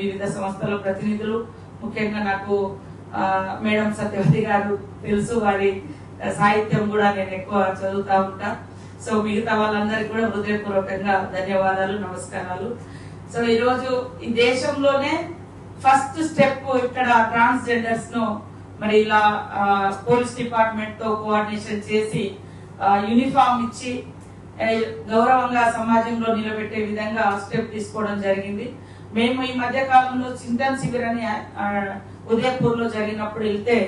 వివిధ సంస్థల ప్రతినిధులు, ముఖ్యంగా నాకు మేడం సత్యవతి గారు తెలుసు, వారి సాహిత్యం కూడా నేను ఎక్కువ చదువుతా ఉంటా. సో మిగతా వాళ్ళందరికీ కూడా హృదయపూర్వకంగా ధన్యవాదాలు, నమస్కారాలు. సో ఈరోజు ఈ దేశంలోనే ఫస్ట్ స్టెప్ ఇక్కడ ట్రాన్స్జెండర్స్ ను మరి ఇలా పోలీస్ డిపార్ట్మెంట్ తో కోఆర్డినేషన్ చేసి యూనిఫామ్ ఇచ్చి గౌరవంగా సమాజంలో నిలబెట్టే విధంగా స్టెప్ తీసుకోవడం జరిగింది. మేము ఈ మధ్య కాలంలో చింతన్ శిబిర్ అని ఉదయపూర్ లో జరిగినప్పుడు వెళ్తే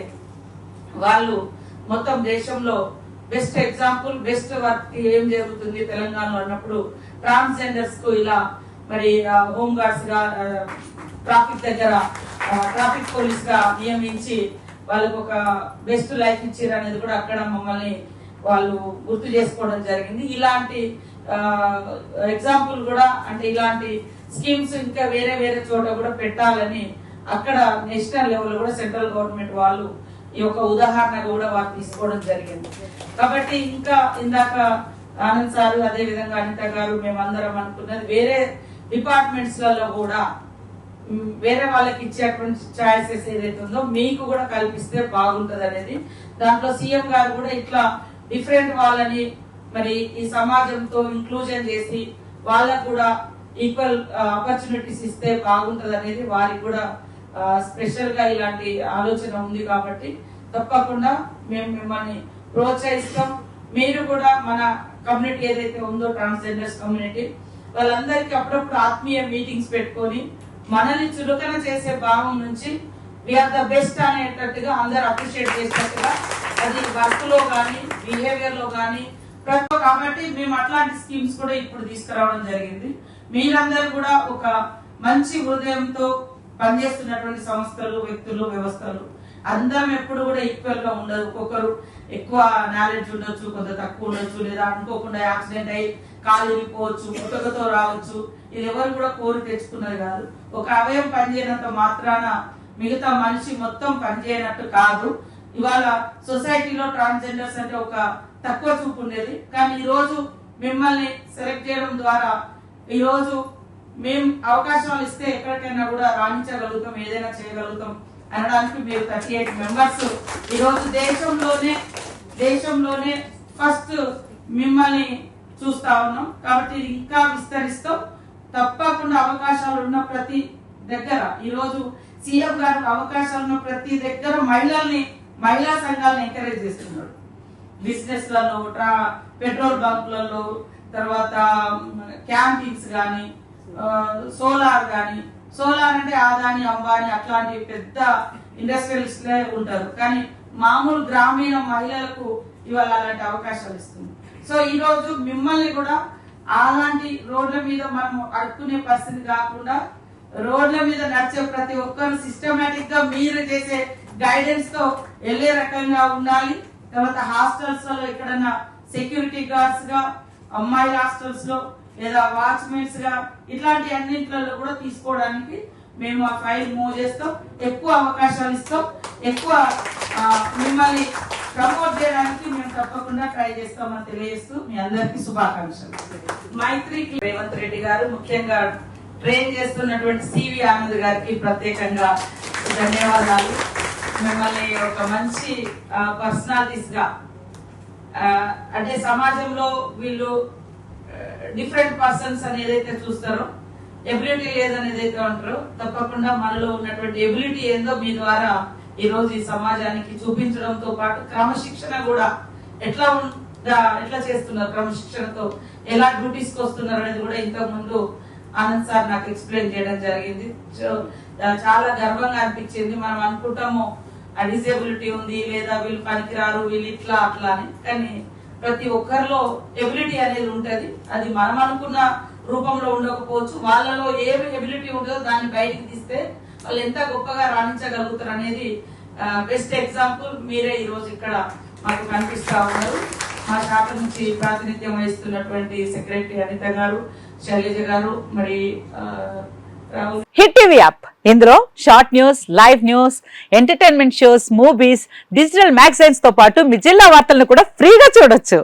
వాళ్ళు మొత్తం దేశంలో బెస్ట్ ఎగ్జాంపుల్, బెస్ట్ వర్క్ ఏం జరుగుతుంది తెలంగాణలో అన్నప్పుడు ట్రాన్స్జెండర్స్ కు ఇలా మరి హోమ్ గార్డ్స్ గా ట్రాఫిక్ దగ్గర ట్రాఫిక్ పోలీస్ గా నియమించి వాళ్ళకు ఒక బెస్ట్ లైఫ్ ఇచ్చారు అనేది కూడా అక్కడ మమ్మల్ని వాళ్ళు గుర్తు చేసుకోవడం జరిగింది. ఇలాంటి ఎగ్జాంపుల్ కూడా అంటే ఇలాంటి స్కీమ్స్ ఇంకా వేరే వేరే చోట కూడా పెట్టాలని అక్కడ నేషనల్ లెవెల్ కూడా సెంట్రల్ గవర్నమెంట్ వాళ్ళు ఈ యొక్క ఉదాహరణ కూడా వారు తీసుకోవడం జరిగింది. కాబట్టి ఇంకా ఇందాక ఆనంద్ సారు అదే విధంగా అనిత గారు మేమందరం అనుకున్నది వేరే డిపార్ట్మెంట్స్ లలో కూడా వేరే వాళ్ళకి ఇచ్చేటువంటి ఛాయిసెస్ ఏదైతే ఉందో మీకు కూడా కల్పిస్తే బాగుంటది అనేది. దాంట్లో సీఎం గారు కూడా ఇట్లా డిఫరెంట్ వాళ్ళని మరి ఈ సమాజంతో ఇంక్లూజన్ చేసి వాళ్ళకు కూడా ఈక్వల్ ఆపర్చునిటీస్ ఇస్తే బాగుంటది అనేది వారికి కూడా స్పెషల్ గా ఇలాంటి ఆలోచన ఉంది. కాబట్టి తప్పకుండా మేము మిమ్మల్ని ప్రోత్సహిస్తాం. మీరు కూడా మన కమ్యూనిటీ ఏదైతే ఉందో ట్రాన్స్జెండర్స్ కమ్యూనిటీ వాళ్ళందరికీ అప్పుడప్పుడు ఆత్మీయ మీటింగ్స్ పెట్టుకొని మనల్ని చులకన చేసే భావం నుంచి వీఆర్ ద బెస్ట్ అనేటట్టుగా అందరు అప్రిషియేట్ చేసినట్టుగా అది వర్క్ లో గానీ బిహేవియర్ లో గానీ కాబట్టి మేము అట్లాంటి స్కీమ్స్ కూడా ఇప్పుడు తీసుకురావడం జరిగింది. మీరందరూ కూడా ఒక మంచి హృదయంతో పనిచేస్తున్నటువంటి సంస్థలు, వ్యక్తులు, వ్యవస్థలు అందరం ఎప్పుడు కూడా ఈక్వల్ గా ఉండదు. ఒక్కొక్కరు ఎక్కువ నాలెడ్జ్ ఉండొచ్చు, కొంత తక్కువ ఉండొచ్చు, లేదా అనుకోకుండా యాక్సిడెంట్ అయ్యి కాలు ఇరిగిపోవచ్చు, పుట్టుకతో రావచ్చు. ఇది ఎవరు కూడా కోరి తెచ్చుకున్నది కాదు. ఒక అవయవం పనిచేయనంత మాత్రాన మిగతా మనిషి మొత్తం పనిచేయనట్టు కాదు. ఇవాళ సొసైటీలో ట్రాన్స్జెండర్స్ అంటే ఒక తక్కువ చూపు ఉండేది. కానీ ఈ రోజు మిమ్మల్ని సెలెక్ట్ చేయడం ద్వారా ఈ రోజు మేము అవకాశాలు ఇస్తే ఎక్కడికైనా కూడా రాణించగలుగుతాం, ఏదైనా చేయగలుగుతాం అనడానికి మీరు 38 మెంబర్స్ ఈ రోజు దేశంలోనే ఫస్ట్ మిమ్మల్ని చూస్తా ఉన్నాం. కాబట్టి ఇంకా విస్తరిస్తాం. తప్పకుండా అవకాశాలు ఉన్న ప్రతి దగ్గర ఈ రోజు సీఎం గారు అవకాశాలు ఉన్న ప్రతి దగ్గర మహిళా సంఘాలను ఎంకరేజ్ చేస్తున్నారు. బిజినెస్ లలో, పెట్రోల్ బంకులలో, తర్వాత క్యాంటీన్స్ గాని, సోలార్ గాని. సోలార్ అంటే ఆదాని, అంబానీ అట్లాంటి పెద్ద ఇండస్ట్రియలిస్ట్లే ఉంటారు. కానీ మామూలు గ్రామీణ మహిళలకు ఇవాళ అలాంటి అవకాశాలు ఇస్తుంది. సో ఈ రోజు మిమ్మల్ని కూడా అలాంటి రోడ్ల మీద మనం అడుక్కునే పరిస్థితి కాకుండా రోడ్ల మీద నడిచే ప్రతి ఒక్కరు సిస్టమేటిక్ గా మీరు చేసే గైడెన్స్ తో వెళ్లే రకంగా ఉండాలి. తర్వాత హాస్టల్స్ లో ఎక్కడన్నా సెక్యూరిటీ గార్డ్స్ గా, అమ్మాయిల హాస్టల్స్ లో లేదా వాచ్మెన్స్ గా ఇట్లాంటి అన్నింటిలో కూడా తీసుకోవడానికి మేము ఆ ఫైల్ మూవ్ చేస్తాం. ఎక్కువ అవకాశాలు ఇస్తాం. ఎక్కువ మిమ్మల్ని ప్రమోట్ చేయడానికి మేము తప్పకుండా ట్రై చేస్తామని తెలియజేస్తూ మీ అందరికీ శుభాకాంక్షలు. మైత్రి రేవంత్ రెడ్డి గారు ముఖ్యంగా ట్రైన్ చేస్తున్నటువంటి సివి ఆనంద్ గారికి ప్రత్యేకంగా ధన్యవాదాలు. మిమ్మల్ని ఒక మంచి పర్సనాలిటీస్ గా అంటే సమాజంలో వీళ్ళు డిఫరెంట్ పర్సన్స్ అని ఏదైతే చూస్తారో, ఎబిలిటీ లేదని ఏదైతే అంటారో, తప్పకుండా మనలో ఉన్నటువంటి ఎబిలిటీ ఏందో మీ ద్వారా ఈ రోజు ఈ సమాజానికి చూపించడంతో పాటు క్రమశిక్షణ కూడా ఎట్లా చేస్తున్నారు, క్రమశిక్షణతో ఎలా డ్యూటీస్కి వస్తున్నారు అనేది కూడా ఇంతకు ముందు ఆనంద్ సార్ నాకు ఎక్స్ప్లెయిన్ చేయడం జరిగింది. చాలా గర్వంగా అనిపించింది. మనం అనుకుంటాము డిసేబిలిటీ ఉంది, లేదా వీళ్ళు పనికిరారు, వీళ్ళు ఇట్లా అట్లా అని. కానీ ప్రతి ఒక్కరిలో ఎబిలిటీ అనేది ఉంటది. అది మనం అనుకున్న రూపంలో ఉండకపోవచ్చు. వాళ్ళలో ఏ ఎబిలిటీ ఉంటుందో దాన్ని బయటికి తీస్తే వాళ్ళు ఎంత గొప్పగా రాణించగలుగుతారు అనేది బెస్ట్ ఎగ్జాంపుల్ మీరే ఈ రోజు ఇక్కడ మాకు కనిపిస్తా ఉన్నారు. మా శాఖ నుంచి ప్రాతినిధ్యం వహిస్తున్నటువంటి సెక్రటరీ అనిత గారు, శైలజ గారు, మరి హిట్ టీవీ యాప్, ఇందులో short news, live news, entertainment shows, movies, digital magazines తో పాటు మీ జిల్లా వార్తలను కూడా ఫ్రీగా చూడొచ్చు.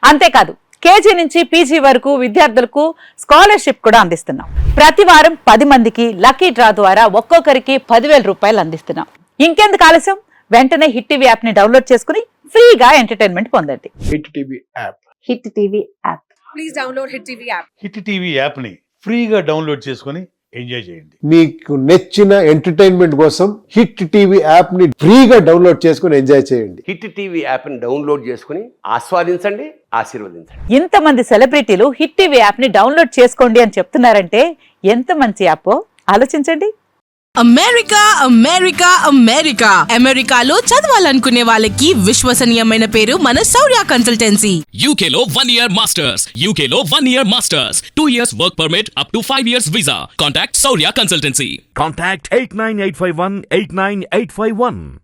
అంతేకాదు కేజీ నుంచి పీజీ వరకు విద్యార్థులకు స్కాలర్షిప్ కూడా అందిస్తున్నాం. ప్రతి వారం 10 మందికి లక్కీ డ్రా ద్వారా ఒక్కొక్కరికి 10,000 రూపాయలు అందిస్తున్నాం. ఇంకెందుకు ఆలస్యం, వెంటనే హిట్ టీవీ యాప్ ని డౌన్లోడ్ చేసుకుని ఫ్రీగా ఎంటర్టైన్మెంట్ పొందండి. Hit TV app. Hit TV app. Please download Hit TV app. Hit TV యాప్ని ఫ్రీగా డౌన్లోడ్ చేసుకొని ఎంజాయ్ చేయండి. మీకు నచ్చిన ఎంటర్టైన్మెంట్ కోసం హిట్ టీవీ యాప్ ని ఫ్రీగా డౌన్లోడ్ చేసుకుని ఎంజాయ్ చేయండి. హిట్ టీవీ యాప్ని డౌన్లోడ్ చేసుకుని ఆస్వాదించండి, ఆశీర్వదించండి. ఇంతమంది సెలబ్రిటీలు హిట్ టీవీ యాప్ ని డౌన్లోడ్ చేసుకోండి అని చెప్తున్నారంటే ఎంత మంచి యాప్ ఆలోచించండి. అమెరికా అమెరికా అమెరికా అమెరికాలో చదవాలనుకునే వాళ్ళకి విశ్వసనీయమైన పేరు మన శౌర్య consultancy. UK Law 1 Year Masters. UK Law 1 Year Masters. 2 years work permit up to 5 years visa. Contact Saurya Consultancy. Contact 89851 89851.